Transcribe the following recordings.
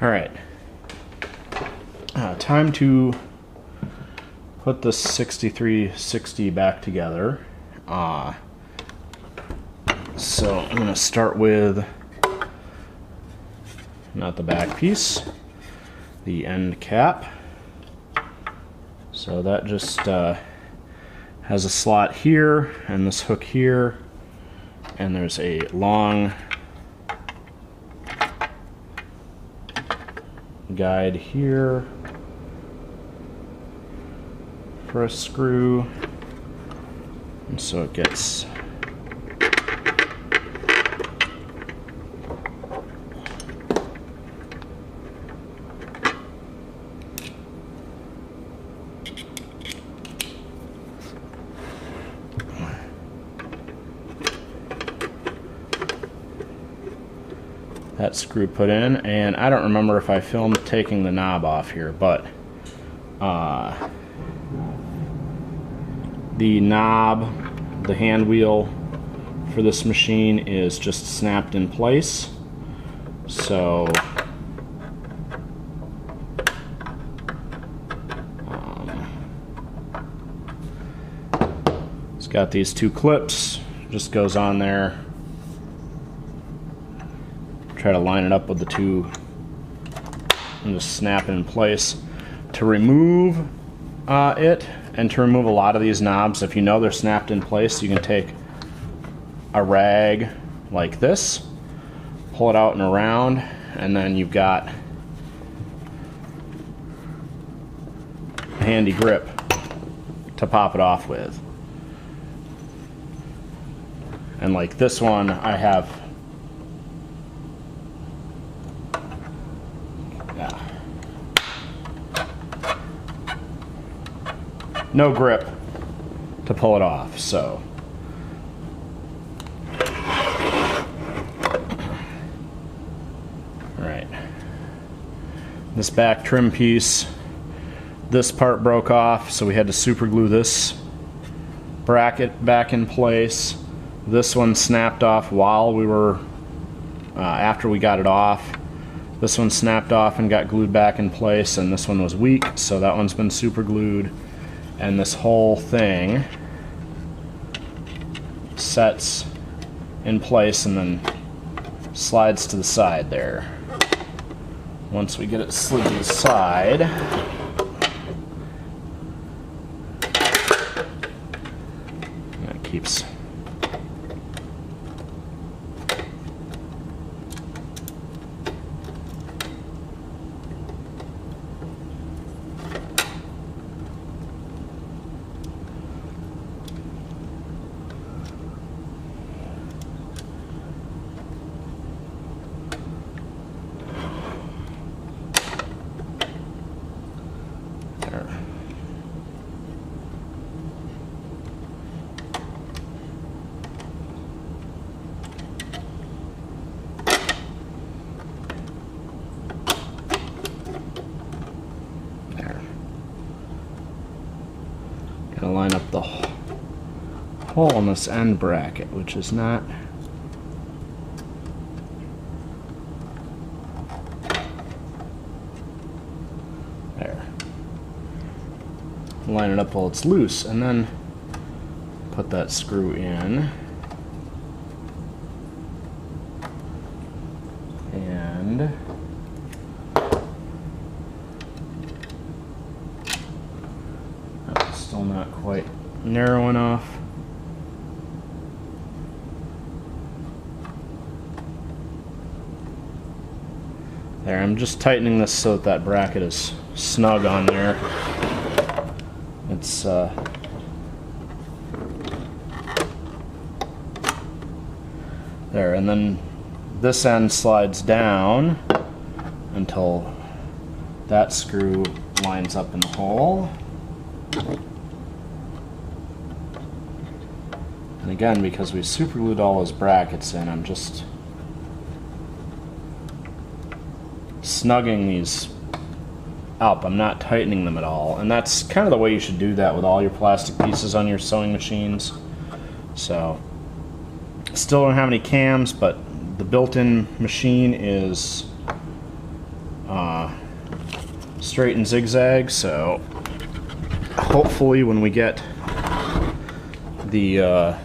Alright, time to put the 6360 back together. So I'm going to start with, not the back piece, the end cap. So that just has a slot here and this hook here, and there's a long guide here for a screw, and so it gets that screw put in. And I don't remember if I filmed taking the knob off here, but the knob, the hand wheel for this machine is just snapped in place. So it's got these two clips, just goes on there. Try to line it up with the two and just snap it in place. To remove it, and to remove a lot of these knobs, if you know they're snapped in place, you can take a rag like this, pull it out and around, and then you've got a handy grip to pop it off with. And like this one, I have no grip to pull it off, so alright. This back trim piece, this part broke off, so we had to super glue this bracket back in place. This one snapped off while we were after we got it off. This one snapped off and got glued back in place, and this one was weak, so that one's been super glued. And this whole thing sets in place and then slides to the side there. Once we get it slid to the side, that keeps line up the hole in this end bracket, which is not there. Line it up while it's loose, and then put that screw in, and still not quite narrow enough. There, I'm just tightening this so that that bracket is snug on there. It's there, and then this end slides down until that screw lines up in the hole. And again, because we super glued all those brackets in, I'm just snugging these up. I'm not tightening them at all. And that's kind of the way you should do that with all your plastic pieces on your sewing machines. So, still don't have any cams, but the built-in machine is straight and zigzag, so hopefully when we get the alright,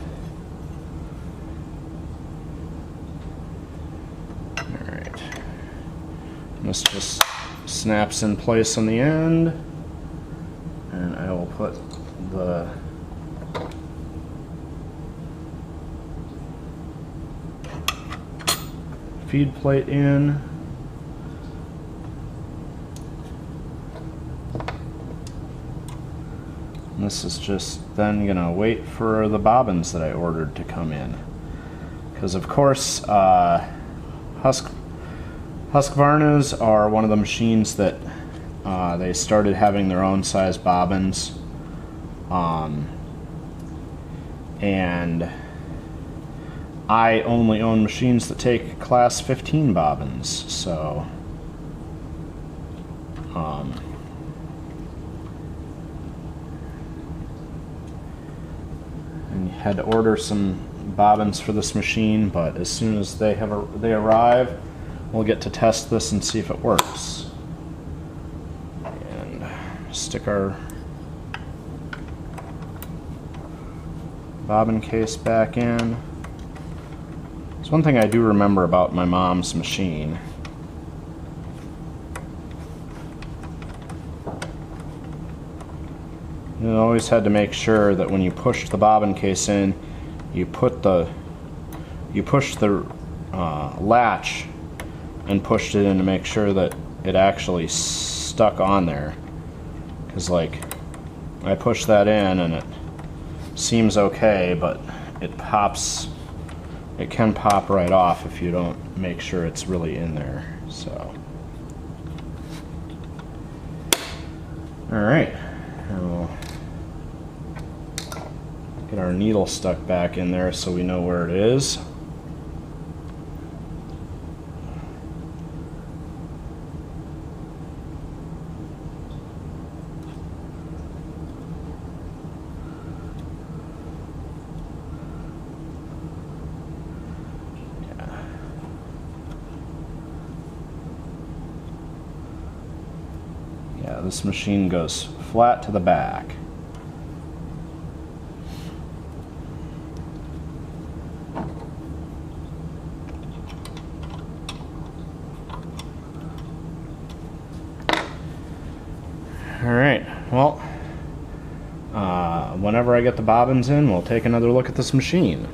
this just snaps in place on the end, and I will put the feed plate in. And this is just then gonna wait for the bobbins that I ordered to come in, because of course Husqvarnas are one of the machines that they started having their own size bobbins, and I only own machines that take class 15 bobbins, so and had to order some bobbins for this machine, but as soon as they arrive, we'll get to test this and see if it works. And stick our bobbin case back in. There's one thing I do remember about my mom's machine. You always had to make sure that when you pushed the bobbin case in, you pushed the latch and pushed it in to make sure that it actually stuck on there. Because like, I push that in and it seems okay, but it pops. It can pop right off if you don't make sure it's really in there. So, all right, we'll get our needle stuck back in there so we know where it is. Yeah, this machine goes flat to the back. Alright, well, whenever I get the bobbins in, we'll take another look at this machine.